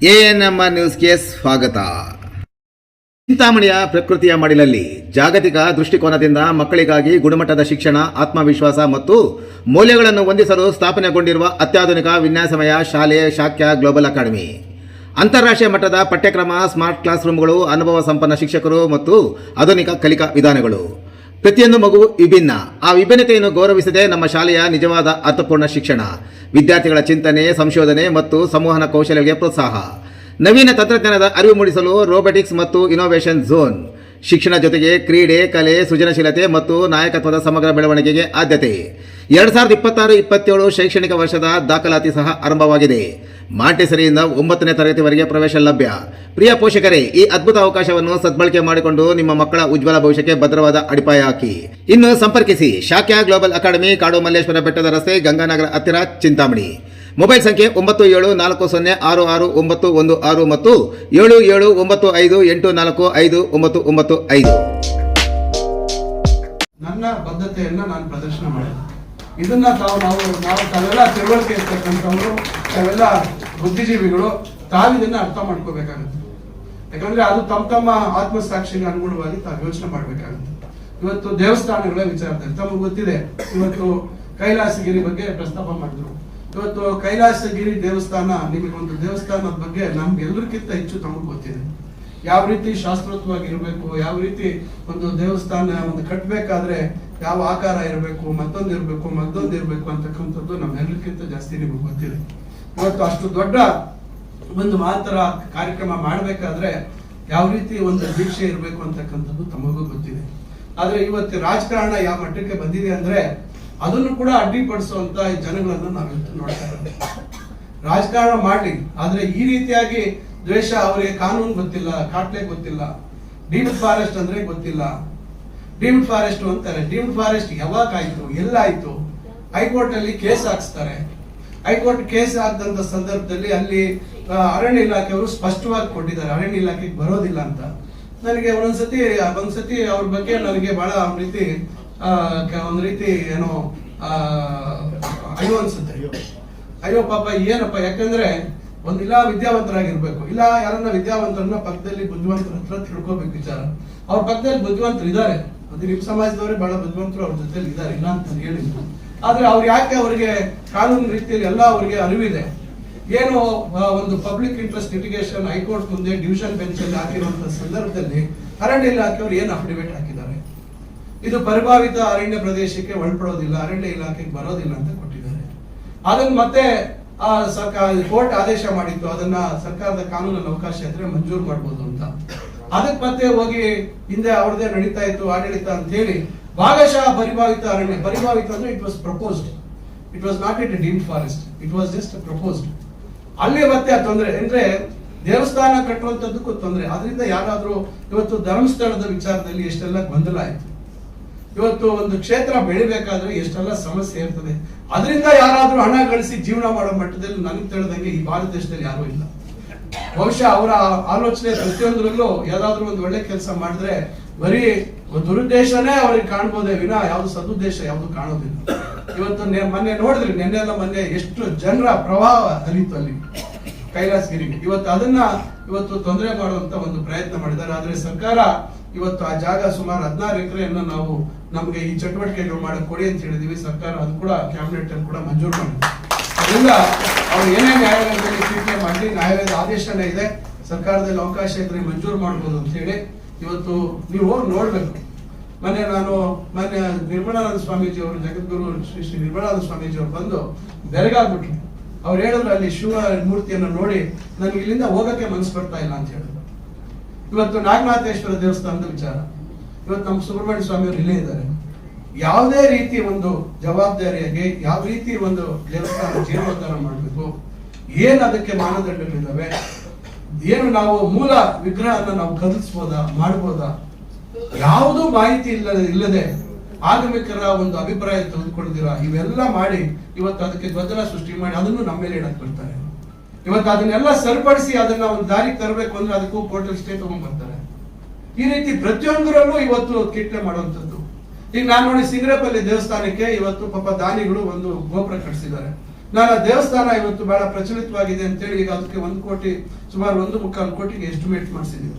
ANM ನ್ಯೂಸ್ಗೆ ಸ್ವಾಗತ. ಚಿಂತಾಮಣಿಯ ಪ್ರಕೃತಿಯ ಮಡಿಲಲ್ಲಿ ಜಾಗತಿಕ ದೃಷ್ಟಿಕೋನದಿಂದ ಮಕ್ಕಳಿಗಾಗಿ ಗುಣಮಟ್ಟದ ಶಿಕ್ಷಣ, ಆತ್ಮವಿಶ್ವಾಸ ಮತ್ತು ಮೌಲ್ಯಗಳನ್ನು ಹೊಂದಿಸಲು ಸ್ಥಾಪನೆಗೊಂಡಿರುವ ಅತ್ಯಾಧುನಿಕ ವಿನ್ಯಾಸಮಯ ಶಾಲೆ ಶಾಕ್ಯ ಗ್ಲೋಬಲ್ ಅಕಾಡೆಮಿ. ಅಂತಾರಾಷ್ಟ್ರೀಯ ಮಟ್ಟದ ಪಠ್ಯಕ್ರಮ, ಸ್ಮಾರ್ಟ್ ಕ್ಲಾಸ್ ರೂಮ್ಗಳು, ಅನುಭವ ಸಂಪನ್ನ ಶಿಕ್ಷಕರು ಮತ್ತು ಆಧುನಿಕ ಕಲಿಕಾ ವಿಧಾನಗಳು. ಪ್ರತಿಯೊಂದು ಮಗು ವಿಭಿನ್ನ. ಆ ವಿಭಿನ್ನತೆಯನ್ನು ಗೌರವಿಸದೆ ನಮ್ಮ ಶಾಲೆಯ ನಿಜವಾದ ಅರ್ಥಪೂರ್ಣ ಶಿಕ್ಷಣ, ವಿದ್ಯಾರ್ಥಿಗಳ ಚಿಂತನೆ, ಸಂಶೋಧನೆ ಮತ್ತು ಸಂವಹನ ಕೌಶಲ್ಯಗಳಿಗೆ ಪ್ರೋತ್ಸಾಹ. ನವೀನ ತಂತ್ರಜ್ಞಾನದ ಅರಿವು ಮೂಡಿಸಲು ರೋಬೋಟಿಕ್ಸ್ ಮತ್ತು ಇನೋವೇಷನ್ ಝೋನ್. ಶಿಕ್ಷಣ ಜೊತೆಗೆ ಕ್ರೀಡೆ, ಕಲೆ, ಸೃಜನಶೀಲತೆ ಮತ್ತು ನಾಯಕತ್ವದ ಸಮಗ್ರ ಬೆಳವಣಿಗೆಗೆ ಆದ್ಯತೆ. 2026-27 ಶೈಕ್ಷಣಿಕ ವರ್ಷದ ದಾಖಲಾತಿ ಸಹ ಆರಂಭವಾಗಿದೆ. ಮಾಂಟೆಸರಿಯಿಂದ 9ನೇ ತರಗತಿವರೆಗೆ ಪ್ರವೇಶ ಲಭ್ಯ. ಪ್ರಿಯ ಪೋಷಕರೇ, ಈ ಅದ್ಭುತ ಅವಕಾಶವನ್ನು ಸದ್ಬಳಕೆ ಮಾಡಿಕೊಂಡು ನಿಮ್ಮ ಮಕ್ಕಳ ಉಜ್ವಲ ಭವಿಷ್ಯಕ್ಕೆ ಭದ್ರವಾದ ಅಡಿಪಾಯ ಹಾಕಿ. ಇನ್ನು ಸಂಪರ್ಕಿಸಿ ಶಾಕ್ಯ ಗ್ಲೋಬಲ್ ಅಕಾಡೆಮಿ, ಕಾಡು ಮಲ್ಲೇಶ್ವರ ಬೆಟ್ಟದ ರಸ್ತೆ, ಗಂಗಾನಗರ ಹತ್ತಿರ, ಚಿಂತಾಮಣಿ. ಮೊಬೈಲ್ ಸಂಖ್ಯೆ 97404916 ಮತ್ತು 7795845995. ನನ್ನ ಬದ್ಧತೆಯನ್ನ ನಾನು ಪ್ರದರ್ಶನ ಮಾಡಿದೆ. ಇದನ್ನ ತಾವೆಲ್ಲ ತಿಳುವಳಿಕೆ ಇರ್ತಕ್ಕಂಥವ್ರು, ತಾವೆಲ್ಲ ಬುದ್ಧಿಜೀವಿಗಳು ತಾವಿದನ್ನ ಅರ್ಥ ಮಾಡ್ಕೋಬೇಕಾಗುತ್ತೆ. ಯಾಕಂದ್ರೆ ಅದು ತಮ್ಮ ಆತ್ಮಸಾಕ್ಷಿಗೆ ಅನುಗುಣವಾಗಿ ತಾವು ಯೋಚನೆ ಮಾಡ್ಬೇಕಾಗುತ್ತೆ. ಇವತ್ತು ದೇವಸ್ಥಾನಗಳ ವಿಚಾರದಲ್ಲಿ ತಮಗೆ ಗೊತ್ತಿದೆ, ಇವತ್ತು ಕೈಲಾಸಗಿರಿ ಬಗ್ಗೆ ಪ್ರಸ್ತಾಪ ಮಾಡಿದ್ರು. ಇವತ್ತು ಕೈಲಾಸಗಿರಿ ದೇವಸ್ಥಾನ, ನಿಮಗೊಂದು ದೇವಸ್ಥಾನದ ಬಗ್ಗೆ ನಮ್ಗೆಲ್ಲರಿಗಿಂತ ಹೆಚ್ಚು ತಮಗೆ ಗೊತ್ತಿದೆ. ಯಾವ ರೀತಿ ಶಾಸ್ತ್ರೋಕ್ತವಾಗಿ ಇರಬೇಕು, ಯಾವ ರೀತಿ ಒಂದು ದೇವಸ್ಥಾನ ಒಂದು ಕಟ್ಟಬೇಕಾದ್ರೆ ಯಾವ ಆಕಾರ ಇರಬೇಕು, ಮತ್ತೊಂದು ಇರಬೇಕು ಅಂತಕ್ಕಂಥದ್ದು ನಮ್ಮೆಲ್ಲರಿಗಿಂತ ಜಾಸ್ತಿ ನಿಮಗೆ ಗೊತ್ತಿದೆ. ಇವತ್ತು ಅಷ್ಟು ದೊಡ್ಡ ಒಂದು ಮಾತ್ರ ಕಾರ್ಯಕ್ರಮ ಮಾಡಬೇಕಾದ್ರೆ ಯಾವ ರೀತಿ ಒಂದು ದೀಕ್ಷೆ ಇರಬೇಕು ಅಂತಕ್ಕಂಥದ್ದು ತಮಗೂ ಗೊತ್ತಿದೆ. ಆದ್ರೆ ಇವತ್ತು ರಾಜಕಾರಣ ಯಾವ ಮಟ್ಟಕ್ಕೆ ಬಂದಿದೆ ಅಂದ್ರೆ ಅದನ್ನು ಕೂಡ ಅಡ್ಡಿಪಡಿಸುವಂತ ಜನಗಳನ್ನು ನಾವಿವತ್ತು ನೋಡ್ತಾ ಇರೋದು. ರಾಜಕಾರಣ ಮಾಡ್ಲಿ, ಆದ್ರೆ ಈ ರೀತಿಯಾಗಿ ದ್ವೇಷ, ಅವರಿಗೆ ಕಾನೂನು ಗೊತ್ತಿಲ್ಲ, ಕಾಟ್ಲೆ ಗೊತ್ತಿಲ್ಲ, ಡೀಮ್ಡ್ ಫಾರೆಸ್ಟ್ ಅಂದ್ರೆ ಗೊತ್ತಿಲ್ಲ. ಡೀಮ್ಡ್ ಫಾರೆಸ್ಟ್ ಅಂತಾರೆ. ಡೀಮ್ಡ್ ಫಾರೆಸ್ಟ್ ಯಾವಾಗ ಆಯ್ತು, ಎಲ್ಲಾಯ್ತು? ಹೈಕೋರ್ಟ್ ಅಲ್ಲಿ ಕೇಸ್ ಹಾಕ್ಸ್ತಾರೆ. ಹೈಕೋರ್ಟ್ ಕೇಸ್ ಹಾಕಿದಂತ ಸಂದರ್ಭದಲ್ಲಿ ಅಲ್ಲಿ ಅರಣ್ಯ ಇಲಾಖೆಯವರು ಸ್ಪಷ್ಟವಾಗಿ ಕೊಟ್ಟಿದ್ದಾರೆ, ಅರಣ್ಯ ಇಲಾಖೆಗೆ ಬರೋದಿಲ್ಲ ಅಂತ. ನನಗೆ ಒಂದ್ಸತಿ ಅವ್ರ ಬಗ್ಗೆ ನನಗೆ ಬಹಳ ಒಂದ್ ರೀತಿ ಏನೋ ಅಯ್ಯೋ ಅನ್ಸುತ್ತೆ. ಅಯ್ಯೋ ಪಾಪ, ಏನಪ್ಪ, ಯಾಕಂದ್ರೆ ಒಂದಿಲ್ಲ ವಿದ್ಯಾವಂತರಾಗಿರ್ಬೇಕು, ಇಲ್ಲ ಯಾರನ್ನ ವಿದ್ಯಾವಂತರನ್ನ ಪಕ್ಕದಲ್ಲಿ ಬುದ್ಧಿವಂತರ ಹತ್ರ ತಿಳ್ಕೊಬೇಕು ವಿಚಾರ. ಅವ್ರ ಪಕ್ಕದಲ್ಲಿ ಬುದ್ಧಿವಂತರು ಇದ್ದಾರೆ, ಅದು ನಿಮ್ಮ ಸಮಾಜದವರೇ ಬಹಳ ಬುದ್ಧಿವಂತರು ಅವ್ರ ಜೊತೆಲಿ ಇದ್ದಾರೆ, ಇಲ್ಲ ಅಂತ ಹೇಳಿದ್ರು. ಆದ್ರೆ ಅವ್ರು ಯಾಕೆ ಅವ್ರಿಗೆ ಕಾನೂನು ರೀತಿಯಲ್ಲಿ ಎಲ್ಲ ಅವ್ರಿಗೆ ಅರಿವಿದೆ. ಏನು ಒಂದು ಪಬ್ಲಿಕ್ ಇಂಟ್ರೆಸ್ಟ್ ಲಿಟಿಗೇಷನ್ ಹೈಕೋರ್ಟ್ ಮುಂದೆ ಡಿವಿಷನ್ ಬೆಂಚ್ ಅಲ್ಲಿ ಹಾಕಿರುವಂತಹ ಸಂದರ್ಭದಲ್ಲಿ ಅರಣ್ಯ ಇಲಾಖೆಯವರು ಏನು ಅಫಿಡವಿಟ್ ಹಾಕಿದ್ದಾರೆ, ಇದು ಪರಿಭಾವಿತ ಅರಣ್ಯ ಪ್ರದೇಶಕ್ಕೆ ಒಳಪಡೋದಿಲ್ಲ, ಅರಣ್ಯ ಇಲಾಖೆಗೆ ಬರೋದಿಲ್ಲ ಅಂತ ಕೊಟ್ಟಿದ್ದಾರೆ. ಅದನ್ನ ಮತ್ತೆ ಕೋರ್ಟ್ ಆದೇಶ ಮಾಡಿತ್ತು, ಅದನ್ನ ಸರ್ಕಾರದ ಕಾನೂನಲ್ಲಿ ಅವಕಾಶ ಇದ್ರೆ ಮಂಜೂರು ಮಾಡಬಹುದು ಅಂತ. ಅದಕ್ಕೆ ಮತ್ತೆ ಹೋಗಿ ಹಿಂದೆ ಅವ್ರದೇ ನಡೀತಾ ಇತ್ತು ಆಡಳಿತ ಅಂತ ಹೇಳಿ ಭಾಗಶಃ ಪರಿಭಾವಿತ ಅರಣ್ಯ, ಪರಿಭಾವಿತ ಅಂದ್ರೆ it was proposed, it was not it deemed forest, it was just proposed. ಅಲ್ಲಿ ಮತ್ತೆ ಆ ತೊಂದರೆ ಅಂದ್ರೆ ದೇವಸ್ಥಾನ ಕಟ್ಟುವಂತದ್ದಕ್ಕೂ ತೊಂದರೆ. ಅದರಿಂದ ಯಾರಾದ್ರೂ ಇವತ್ತು ಧರ್ಮಸ್ಥಳದ ವಿಚಾರದಲ್ಲಿ ಎಷ್ಟೆಲ್ಲ ಗೊಂದಲ ಆಯ್ತು. ಇವತ್ತು ಒಂದು ಕ್ಷೇತ್ರ ಬೆಳಿಬೇಕಾದ್ರೆ ಎಷ್ಟೆಲ್ಲ ಸಮಸ್ಯೆ ಇರ್ತದೆ. ಅದರಿಂದ ಯಾರಾದ್ರೂ ಹಣ ಗಳಿಸಿ ಜೀವನ ಮಾಡೋ ಮಟ್ಟದಲ್ಲಿ ನನಗೆ ತಿಳಿದಂಗೆ ಈ ಭಾರತ ದೇಶದಲ್ಲಿ ಯಾರು ಇಲ್ಲ. ಬಹುಶಃ ಅವರ ಆಲೋಚನೆ ಪ್ರತಿಯೊಂದರಲ್ಲೂ ಯಾವ್ದಾದ್ರು ಒಂದು ಒಳ್ಳೆ ಕೆಲಸ ಮಾಡಿದ್ರೆ ಬರೀ ದುರುದ್ದೇಶನೇ ಅವ್ರಿಗೆ ಕಾಣ್ಬೋದೇ ವಿನ ಯಾವ್ದು ಸದುದ್ದೇಶ ಯಾವ್ದು ಕಾಣೋದಿಲ್ಲ. ಇವತ್ತು ಮೊನ್ನೆ ನೋಡಿದ್ರಿ, ಮೊನ್ನೆ ಎಷ್ಟು ಜನರ ಪ್ರವಾಹ ಹರಿತು ಅಲ್ಲಿ ಕೈಲಾಸಗಿರಿಗೆ. ಇವತ್ತು ತೊಂದರೆ ಮಾಡುವಂತ ಒಂದು ಪ್ರಯತ್ನ ಮಾಡಿದ್ದಾರೆ. ಆದ್ರೆ ಸರ್ಕಾರ ಇವತ್ತು ಆ ಜಾಗ ಸುಮಾರು 16 ಎಕರೆಯನ್ನು ನಾವು ನಮ್ಗೆ ಈ ಚಟುವಟಿಕೆಗಳು ಮಾಡಕ್ ಕೊಡಿ ಅಂತ ಹೇಳಿದೀವಿ. ಸರ್ಕಾರ ಅದು ಕೂಡ ಕ್ಯಾಬಿನೆಟ್ ಅಲ್ಲಿ ಕೂಡ ಮಂಜೂರು ಮಾಡಿದೆ. ಅದರಿಂದ ಅವ್ರು ಏನೇ ನ್ಯಾಯಾಲಯದಲ್ಲಿ ಟೀಕೆ ಮಾಡಿ, ನ್ಯಾಯಾಲಯದ ಆದೇಶನೇ ಇದೆ, ಸರ್ಕಾರದಲ್ಲಿ ಅವಕಾಶ ಇದ್ರೆ ಮಂಜೂರು ಮಾಡಬಹುದು ಅಂತ ಹೇಳಿ ಇವತ್ತು ನೀವು ಹೋಗಿ ನೋಡ್ಬೇಕು. ಮೊನ್ನೆ ನಿರ್ಮಲಾನಂದ ಸ್ವಾಮೀಜಿ ಅವರು, ಜಗದ್ಗುರು ಶ್ರೀ ನಿರ್ಮಲಾನಂದ ಸ್ವಾಮೀಜಿ ಅವರು ಬಂದು ಬೆರಗಾಗ್ಬಿಟ್ರು. ಅವ್ರು ಹೇಳಿದ್ರು ಅಲ್ಲಿ ಶಿವ ಮೂರ್ತಿಯನ್ನು ನೋಡಿ ನನಗೆ ಇಲ್ಲಿಂದ ಹೋಗಕ್ಕೆ ಮನಸ್ಸು ಬರ್ತಾ ಇಲ್ಲ ಅಂತ ಹೇಳಿದ್ರು. ಇವತ್ತು ನಾಗನಾಥೇಶ್ವರ ದೇವಸ್ಥಾನದ ವಿಚಾರ, ಇವತ್ತು ನಮ್ಮ ಸುಬ್ರಹ್ಮಣ್ಯ ಸ್ವಾಮಿ ಅವರು ಇಲ್ಲೇ ಇದ್ದಾರೆ. ಯಾವುದೇ ರೀತಿ ಒಂದು ಜವಾಬ್ದಾರಿಯಾಗಿ ಯಾವ ರೀತಿ ಒಂದು ದೇವಸ್ಥಾನ ಜೀರ್ಣೋದ್ಧಾರ ಮಾಡಬೇಕು, ಏನ್ ಅದಕ್ಕೆ ಮಾನದಂಡಗಳಿದ್ದಾವೆ, ಏನು ನಾವು ಮೂಲ ವಿಗ್ರಹನ ನಾವು ಕದಲಿಸಬಹುದಾ, ಮಾಡಬಹುದಾ, ಯಾವುದೂ ಮಾಹಿತಿ ಇಲ್ಲದೆ ಆಗಮಿಕರ ಒಂದು ಅಭಿಪ್ರಾಯ ತೆಗೆದುಕೊಳ್ಳದಿರ ಇವೆಲ್ಲ ಮಾಡಿ ಇವತ್ತು ಅದಕ್ಕೆ ಗೊಂದಲ ಸೃಷ್ಟಿ ಮಾಡಿ ಅದನ್ನು ನಮ್ಮ ಮೇಲೆ ಇಡಕ್ ಬರ್ತಾರೆ. ಇವತ್ತು ಅದನ್ನೆಲ್ಲ ಸರಿಪಡಿಸಿ ಅದನ್ನ ಒಂದು ದಾರಿಗೆ ತರಬೇಕು ಅಂದ್ರೆ ಅದಕ್ಕೂ ಕೋರ್ಟಲ್ ಸ್ಟೇ ತಗೊಂಡ್ ಬರ್ತಾರೆ. ಈ ರೀತಿ ಪ್ರತಿಯೊಂದರಲ್ಲೂ ಇವತ್ತು ಕಿಟ್ಲೆ ಮಾಡುವಂತದ್ದು. ಈಗ ನಾನು ನೋಡಿ ಸಿಂಗರಪಲ್ಲಿ ದೇವಸ್ಥಾನಕ್ಕೆ ಇವತ್ತು ಪಾಪ ದಾನಿಗಳು ಒಂದು ಗೋಪುರ ಕಟ್ಟಿಸಿದ್ದಾರೆ. ನಾನು ಆ ದೇವಸ್ಥಾನ ಇವತ್ತು ಬಹಳ ಪ್ರಚಲಿತವಾಗಿದೆ ಅಂತೇಳಿ ಈಗ ಅದಕ್ಕೆ 1 ಕೋಟಿ ಸುಮಾರು 1.25 ಕೋಟಿಗೆ ಎಸ್ಟಿಮೇಟ್ ಮಾಡಿಸಿದ್ದೀವಿ.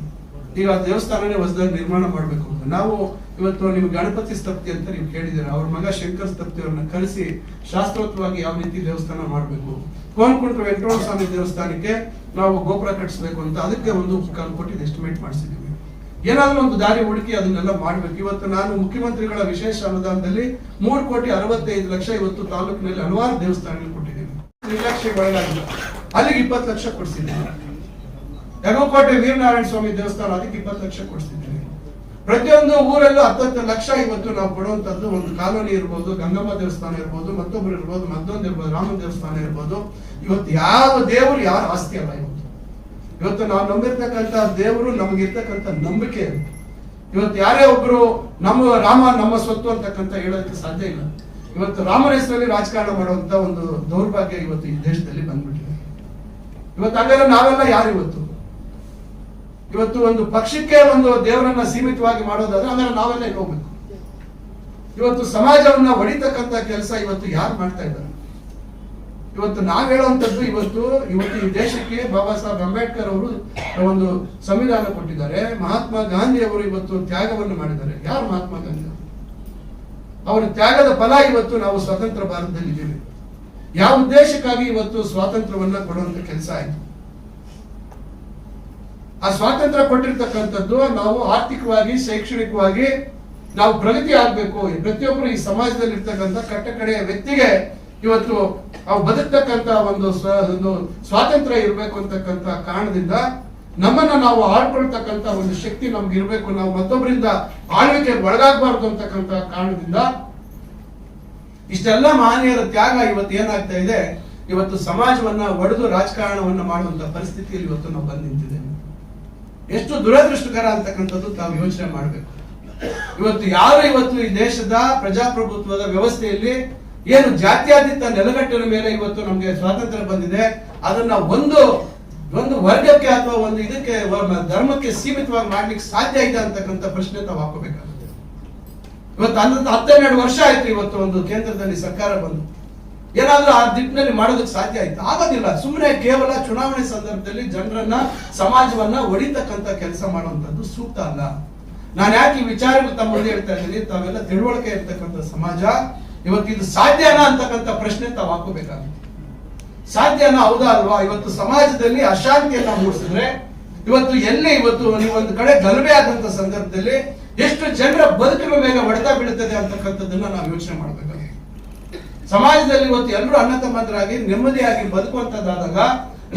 ಈಗ ಆ ದೇವಸ್ಥಾನನೇ ಹೊಸದಾಗಿ ನಿರ್ಮಾಣ ಮಾಡಬೇಕು ಅಂತ ನಾವು ಇವತ್ತು ನಿಮ್ಗೆ ಗಣಪತಿ ಸ್ತಪ್ತಿ ಅಂತ ನೀವು ಕೇಳಿದ್ದೀರ. ಅವ್ರ ಮಗ ಶಂಕರ್ ಸ್ತಪ್ತಿ ಅವ್ರನ್ನ ಕರೆಸಿ ಶಾಸ್ತ್ರೋಕ್ತವಾಗಿ ಯಾವ ರೀತಿ ದೇವಸ್ಥಾನ ಮಾಡಬೇಕು, ಕೋನಕುಂಟೆ ವೆಂಕಟರಮಣ ಸ್ವಾಮಿ ದೇವಸ್ಥಾನಕ್ಕೆ ನಾವು ಗೋಪುರ ಕಟ್ಟಿಸ್ಬೇಕು ಅಂತ ಅದಕ್ಕೆ 1.25 ಕೋಟಿ ಎಸ್ಟಿಮೇಟ್ ಮಾಡಿಸಿದ್ದೀವಿ. ಏನಾದ್ರೂ ಒಂದು ದಾರಿ ಹುಡುಕಿ ಅದನ್ನೆಲ್ಲ ಮಾಡ್ಬೇಕು. ಇವತ್ತು ನಾನು ಮುಖ್ಯಮಂತ್ರಿಗಳ ವಿಶೇಷ ಅನುದಾನದಲ್ಲಿ 3,65,00,000 ಇವತ್ತು ತಾಲೂಕಿನಲ್ಲಿ ಹಲವಾರು ದೇವಸ್ಥಾನಗಳು ಕೊಟ್ಟಿದ್ದೀವಿ. ನಿರ್ಲಕ್ಷ್ಯ ಒಳಗಾಗಿಲ್ಲ, ಅಲ್ಲಿಗೆ 20 ಲಕ್ಷ ಕೊಡಿಸಿದ್ದೀವಿ. ಯಗಕೋಟೆ ವೀರನಾರಾಯಣ ಸ್ವಾಮಿ ದೇವಸ್ಥಾನ ಅದಕ್ಕೆ 20 ಲಕ್ಷ ಕೊಡಿಸಿದ್ದೀವಿ. ಪ್ರತಿಯೊಂದು ಊರಲ್ಲೂ 10 ಲಕ್ಷ ಇವತ್ತು ನಾವು ಕೊಡುವಂತದ್ದು. ಒಂದು ಕಾಲೋನಿ ಇರ್ಬೋದು, ಗಂಗಮ್ಮ ದೇವಸ್ಥಾನ ಇರ್ಬೋದು, ಮತ್ತೊಬ್ರು ಇರ್ಬೋದು, ಮತ್ತೊಂದು ಇರ್ಬೋದು, ರಾಮ ದೇವಸ್ಥಾನ ಇರ್ಬೋದು. ಇವತ್ತು ಯಾವ ದೇವರು ಯಾರ ಆಸ್ತಿ ಅಲ್ಲ. ಇವತ್ತು ನಾವು ನಂಬಿರ್ತಕ್ಕಂಥ ದೇವರು ನಮಗಿರ್ತಕ್ಕಂಥ ನಂಬಿಕೆ. ಇವತ್ತು ಯಾರೇ ಒಬ್ರು ನಮ್ಮ ರಾಮ ನಮ್ಮ ಸ್ವತ್ತು ಅಂತಕ್ಕಂಥ ಹೇಳೋದಕ್ಕೆ ಸಾಧ್ಯ ಇಲ್ಲ. ಇವತ್ತು ರಾಮನ ಹೆಸರಲ್ಲಿ ರಾಜಕಾರಣ ಮಾಡುವಂತ ಒಂದು ದೌರ್ಭಾಗ್ಯ ಇವತ್ತು ಈ ದೇಶದಲ್ಲಿ ಬಂದ್ಬಿಟ್ಟಿದೆ. ಇವತ್ತು ಹಾಗಾದ್ರೆ ನಾವೆಲ್ಲ ಯಾರು ಇವತ್ತು ಒಂದು ಪಕ್ಷಕ್ಕೆ ಒಂದು ದೇವರನ್ನ ಸೀಮಿತವಾಗಿ ಮಾಡೋದಾದ್ರೆ ಅಂದ್ರೆ ನಾವೆಲ್ಲ ಹೋಗ್ಬೇಕು. ಇವತ್ತು ಸಮಾಜವನ್ನ ಹೊಡಿತಕ್ಕಂಥ ಕೆಲಸ ಇವತ್ತು ಯಾರು ಮಾಡ್ತಾ ಇದ್ದಾರೆ? ಇವತ್ತು ನಾವ್ ಹೇಳುವಂತದ್ದು ಇವತ್ತು ಈ ದೇಶಕ್ಕೆ ಬಾಬಾ ಸಾಹೇಬ್ ಅಂಬೇಡ್ಕರ್ ಅವರು ಒಂದು ಸಂವಿಧಾನ ಕೊಟ್ಟಿದ್ದಾರೆ. ಮಹಾತ್ಮ ಗಾಂಧಿ ಅವರು ಇವತ್ತು ತ್ಯಾಗವನ್ನು ಮಾಡಿದ್ದಾರೆ. ಯಾರು ಮಹಾತ್ಮ ಗಾಂಧಿ ಅವರು? ಅವರ ತ್ಯಾಗದ ಫಲ ಇವತ್ತು ನಾವು ಸ್ವತಂತ್ರ ಭಾರತದಲ್ಲಿ ಇದ್ದೀವಿ. ಯಾವ ಉದ್ದೇಶಕ್ಕಾಗಿ ಇವತ್ತು ಸ್ವಾತಂತ್ರ್ಯವನ್ನ ಕೊಡುವಂತ ಕೆಲಸ ಆಯ್ತು? ಆ ಸ್ವಾತಂತ್ರ್ಯ ಕೊಟ್ಟಿರ್ತಕ್ಕಂಥದ್ದು ನಾವು ಆರ್ಥಿಕವಾಗಿ ಶೈಕ್ಷಣಿಕವಾಗಿ ನಾವು ಪ್ರಗತಿ ಆಗ್ಬೇಕು. ಪ್ರತಿಯೊಬ್ಬರು ಈ ಸಮಾಜದಲ್ಲಿ ಇರ್ತಕ್ಕಂಥ ಕಟ್ಟಕಡೆಯ ವ್ಯಕ್ತಿಗೆ ಇವತ್ತು ಅವು ಬದುಕ್ತಕ್ಕಂತ ಒಂದು ಸ್ವಾತಂತ್ರ್ಯ ಇರಬೇಕು ಅಂತಕ್ಕಂಥ ಕಾರಣದಿಂದ ನಮ್ಮನ್ನ ನಾವು ಆಳ್ಕೊಳ್ತಕ್ಕಂತ ಒಂದು ಶಕ್ತಿ ನಮ್ಗೆ ಇರಬೇಕು. ನಾವು ಮತ್ತೊಬ್ಬರಿಂದ ಆಳ್ವಿಕೆ ಒಳಗಾಗಬಾರ್ದು ಅಂತಕ್ಕಂಥ ಕಾರಣದಿಂದ ಇಷ್ಟೆಲ್ಲ ಮಹನೀಯರ ತ್ಯಾಗ ಇವತ್ತು ಏನಾಗ್ತಾ ಇದೆ, ಇವತ್ತು ಸಮಾಜವನ್ನ ಒಡೆದು ರಾಜಕಾರಣವನ್ನ ಮಾಡುವಂತ ಪರಿಸ್ಥಿತಿಯಲ್ಲಿ ಇವತ್ತು ನಾವು ಬಂದು ನಿಂತಿದ್ದೇವೆ. ಎಷ್ಟು ದುರದೃಷ್ಟಕರ ಅಂತಕ್ಕಂಥದ್ದು ತಾವು ಯೋಚನೆ ಮಾಡಬೇಕು. ಇವತ್ತು ಯಾರು ಇವತ್ತು ಈ ದೇಶದ ಪ್ರಜಾಪ್ರಭುತ್ವದ ವ್ಯವಸ್ಥೆಯಲ್ಲಿ ಏನು ಜಾತ್ಯತೀತ ನೆಲಗಟ್ಟಿನ ಮೇಲೆ ಇವತ್ತು ನಮ್ಗೆ ಸ್ವಾತಂತ್ರ್ಯ ಬಂದಿದೆ, ಅದನ್ನ ಒಂದು ವರ್ಗಕ್ಕೆ ಅಥವಾ ಒಂದು ಇದಕ್ಕೆ ಧರ್ಮಕ್ಕೆ ಸೀಮಿತವಾಗಿ ಮಾಡ್ಲಿಕ್ಕೆ ಸಾಧ್ಯ ಇದೆ ಅಂತಕ್ಕಂಥ ಪ್ರಶ್ನೆ ತಾವು ಹಾಕೋಬೇಕಾಗುತ್ತೆ. ಇವತ್ತು 12 ವರ್ಷ ಆಯ್ತು ಇವತ್ತು ಒಂದು ಕೇಂದ್ರದಲ್ಲಿ ಸರ್ಕಾರ ಬಂದು ಏನಾದ್ರೂ ಆ ದಿಟ್ಟಿನಲ್ಲಿ ಮಾಡೋದಕ್ಕೆ ಸಾಧ್ಯ ಆಯ್ತು? ಆಗೋದಿಲ್ಲ. ಸುಮ್ಮನೆ ಕೇವಲ ಚುನಾವಣೆ ಸಂದರ್ಭದಲ್ಲಿ ಜನರನ್ನ ಸಮಾಜವನ್ನ ಒಡಿತಕ್ಕಂಥ ಕೆಲಸ ಮಾಡುವಂತದ್ದು ಸೂಕ್ತ ಅಲ್ಲ. ನಾನು ಯಾಕೆ ಈ ವಿಚಾರಗಳು ತಮ್ಮ ಮುಂದೆ ಹೇಳ್ತಾ ಇದ್ದೀನಿ, ತಾವೆಲ್ಲ ತಿಳುವಳಿಕೆ ಇರ್ತಕ್ಕಂಥ ಸಮಾಜ. ಇವತ್ತು ಇದು ಸಾಧ್ಯನಾ ಅಂತಕ್ಕಂಥ ಪ್ರಶ್ನೆ ತಾವು ಹಾಕೋಬೇಕಾಗುತ್ತೆ. ಸಾಧ್ಯನಾ? ಹೌದಾ ಅಲ್ವಾ? ಇವತ್ತು ಸಮಾಜದಲ್ಲಿ ಅಶಾಂತಿಯನ್ನ ಮೂಡಿಸಿದ್ರೆ ಇವತ್ತು ನೀವು ಒಂದು ಕಡೆ ಗಲಭೆ ಆದಂತ ಸಂದರ್ಭದಲ್ಲಿ ಎಷ್ಟು ಜನರ ಬದುಕಿನ ಮೇಲೆ ಹೊಡೆತ ಬೀಳುತ್ತದೆ ಅಂತಕ್ಕಂಥದ್ದನ್ನ ನಾವು ಯೋಚನೆ ಮಾಡಬೇಕಾಗುತ್ತೆ. ಸಮಾಜದಲ್ಲಿ ಇವತ್ತು ಎಲ್ಲರೂ ಅಣ್ಣ ತಮ್ಮಂದರಾಗಿ ನೆಮ್ಮದಿಯಾಗಿ ಬದುಕುವಂತದ್ದಾದಾಗ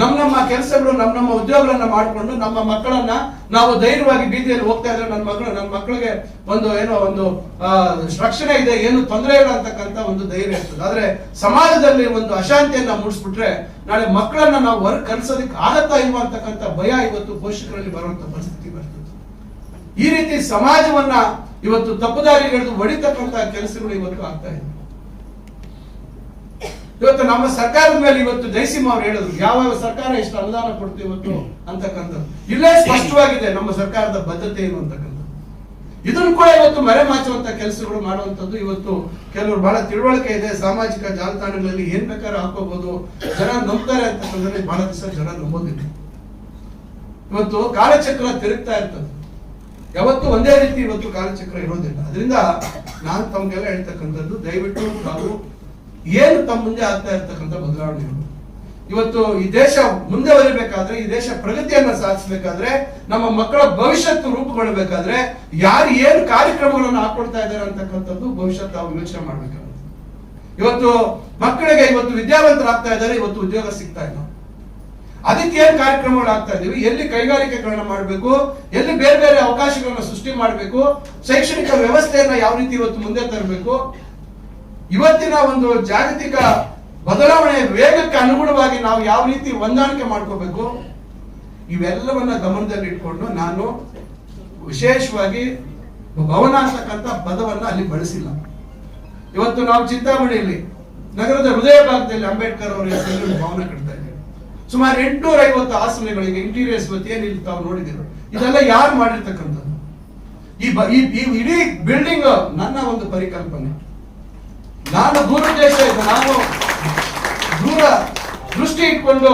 ನಮ್ಮ ಕೆಲಸಗಳು ನಮ್ಮ ಉದ್ಯೋಗಗಳನ್ನ ಮಾಡಿಕೊಂಡು ನಮ್ಮ ಮಕ್ಕಳನ್ನ ನಾವು ಧೈರ್ಯವಾಗಿ ಬೀದಿಯಲ್ಲಿ ಹೋಗ್ತಾ ಇದ್ರೆ ನನ್ನ ಮಕ್ಕಳಿಗೆ ಒಂದು ರಕ್ಷಣೆ ಇದೆ, ಏನು ತೊಂದರೆ ಇಲ್ಲ ಅಂತಕ್ಕಂಥ ಒಂದು ಧೈರ್ಯ ಇರ್ತದೆ. ಆದ್ರೆ ಸಮಾಜದಲ್ಲಿ ಒಂದು ಅಶಾಂತಿಯನ್ನ ಮೂಡಿಸ್ಬಿಟ್ರೆ ನಾಳೆ ಮಕ್ಕಳನ್ನ ನಾವು ಹೊರಗೆ ಕಲಿಸೋದಕ್ಕೆ ಆಗತ್ತಾ ಇಲ್ವಾ ಅಂತಕ್ಕಂಥ ಭಯ ಇವತ್ತು ಪೋಷಕರಲ್ಲಿ ಬರುವಂತ ಪರಿಸ್ಥಿತಿ ಬರ್ತದೆ. ಈ ರೀತಿ ಸಮಾಜವನ್ನ ಇವತ್ತು ತಪ್ಪುದಾರಿಗೆಳೆದು ಹೊಡಿತಕ್ಕಂಥ ಕೆಲಸಗಳು ಇವತ್ತು ಆಗ್ತಾ ಇದೆ. ಇವತ್ತು ನಮ್ಮ ಸರ್ಕಾರದ ಮೇಲೆ ಇವತ್ತು ಜಯಸಿಂಹ ಅವರು ಹೇಳಿದ್ರು, ಯಾವ ಸರ್ಕಾರ ಎಷ್ಟು ಅನುದಾನ ಕೊಡ್ತೀವಿ ಇವತ್ತು ಅಂತಕ್ಕಂಥದ್ದು. ಇಲ್ಲೇ ಸ್ಪಷ್ಟವಾಗಿದೆ ನಮ್ಮ ಸರ್ಕಾರದ ಬದ್ಧತೆ ಏನು ಅಂತಕ್ಕಂಥದ್ದು. ಇದನ್ನು ಕೂಡ ಇವತ್ತು ಮರೆಮಾಚುವಂತ ಕೆಲಸಗಳು ಮಾಡುವಂತದ್ದು ಇವತ್ತು ಕೆಲವರು ಬಹಳ ತಿಳುವಳಿಕೆ ಇದೆ. ಸಾಮಾಜಿಕ ಜಾಲತಾಣಗಳಲ್ಲಿ ಏನ್ ಬೇಕಾದ್ರೂ ಹಾಕೋಬಹುದು, ಜನ ನಂಬ್ತಾರೆ ಅಂತಕ್ಕಂಥದ್ದು. ಬಹಳ ದಿವಸ ಜನ ನಂಬೋದಿಲ್ಲ. ಇವತ್ತು ಕಾಲಚಕ್ರ ತಿರುಗ್ತಾ ಇರ್ತದೆ, ಯಾವತ್ತು ಒಂದೇ ರೀತಿ ಇವತ್ತು ಕಾಲಚಕ್ರ ಇರೋದಿಲ್ಲ. ಅದರಿಂದ ನಾನು ತಮ್ಗೆಲ್ಲ ಹೇಳ್ತಕ್ಕಂಥದ್ದು, ದಯವಿಟ್ಟು ನಾವು ಏನು ತಮ್ಮ ಮುಂದೆ ಆಗ್ತಾ ಇರ್ತಕ್ಕಂಥ ಬದಲಾವಣೆಗಳು, ಇವತ್ತು ಈ ದೇಶ ಮುಂದೆ ಬರಬೇಕಾದ್ರೆ, ಈ ದೇಶ ಪ್ರಗತಿಯನ್ನ ಸಾಧಿಸಬೇಕಾದ್ರೆ, ನಮ್ಮ ಮಕ್ಕಳ ಭವಿಷ್ಯತ್ತು ರೂಪುಗೊಳ್ಳಬೇಕಾದ್ರೆ ಯಾರು ಏನು ಕಾರ್ಯಕ್ರಮಗಳನ್ನು ಹಾಕೊಳ್ತಾ ಇದ್ದಾರೆ ಅಂತಕ್ಕಂಥದ್ದು ಭವಿಷ್ಯತ್ತು ನಾವು ಯೋಚನೆ ಮಾಡ್ಬೇಕಾಗುತ್ತೆ. ಇವತ್ತು ಮಕ್ಕಳಿಗೆ ಇವತ್ತು ವಿದ್ಯಾವಂತರಾಗ್ತಾ ಇದ್ದಾರೆ, ಇವತ್ತು ಉದ್ಯೋಗ ಸಿಗ್ತಾ ಇಲ್ಲ. ಅದಕ್ಕೆ ಏನ್ ಕಾರ್ಯಕ್ರಮಗಳು ಆಗ್ತಾ ಇದೀವಿ, ಎಲ್ಲಿ ಕೈಗಾರಿಕೆಗಳನ್ನ ಮಾಡಬೇಕು, ಎಲ್ಲಿ ಬೇರೆ ಬೇರೆ ಅವಕಾಶಗಳನ್ನ ಸೃಷ್ಟಿ ಮಾಡಬೇಕು, ಶೈಕ್ಷಣಿಕ ವ್ಯವಸ್ಥೆಯನ್ನ ಯಾವ ರೀತಿ ಇವತ್ತು ಮುಂದೆ ತರಬೇಕು, ಇವತ್ತಿನ ಒಂದು ಜಾಗತಿಕ ಬದಲಾವಣೆ ವೇಗಕ್ಕೆ ಅನುಗುಣವಾಗಿ ನಾವು ಯಾವ ರೀತಿ ಹೊಂದಾಣಿಕೆ ಮಾಡ್ಕೋಬೇಕು, ಇವೆಲ್ಲವನ್ನ ಗಮನದಲ್ಲಿ ಇಟ್ಕೊಂಡು ನಾನು ವಿಶೇಷವಾಗಿ ಭವನ ಅಂತಕ್ಕಂಥ ಪದವನ್ನ ಅಲ್ಲಿ ಬಳಸಿಲ್ಲ. ಇವತ್ತು ನಾವು ಚಿಂತಾಮಣಿಯಲ್ಲಿ ನಗರದ ಹೃದಯ ಭಾಗದಲ್ಲಿ ಅಂಬೇಡ್ಕರ್ ಅವರ ಹೆಸರಲ್ಲಿ ಭವನ ಕಟ್ತಾ ಇದ್ದೇವೆ. ಸುಮಾರು 850 ಆಸನಗಳಿಗೆ ಇಂಟೀರಿಯರ್ಸ್ ಏನಿಲ್ಲ ತಾವು ನೋಡಿದಿರೋ, ಇದೆಲ್ಲ ಯಾರು ಮಾಡಿರ್ತಕ್ಕಂಥದ್ದು? ಈ ಇಡೀ ಬಿಲ್ಡಿಂಗ್ ನನ್ನ ಒಂದು ಪರಿಕಲ್ಪನೆ. ನಾನು ದೂರದೇಶ ದೂರ ದೃಷ್ಟಿ ಇಟ್ಕೊಂಡು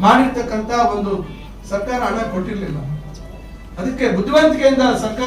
ಮಾಡಿರ್ತಕ್ಕಂಥ ಒಂದು ಸರ್ಕಾರ ಹಣ ಕೊಟ್ಟಿರ್ಲಿಲ್ಲ. ಅದಕ್ಕೆ ಬುದ್ಧಿವಂತಿಕೆಯಿಂದ ಸರ್ಕಾರ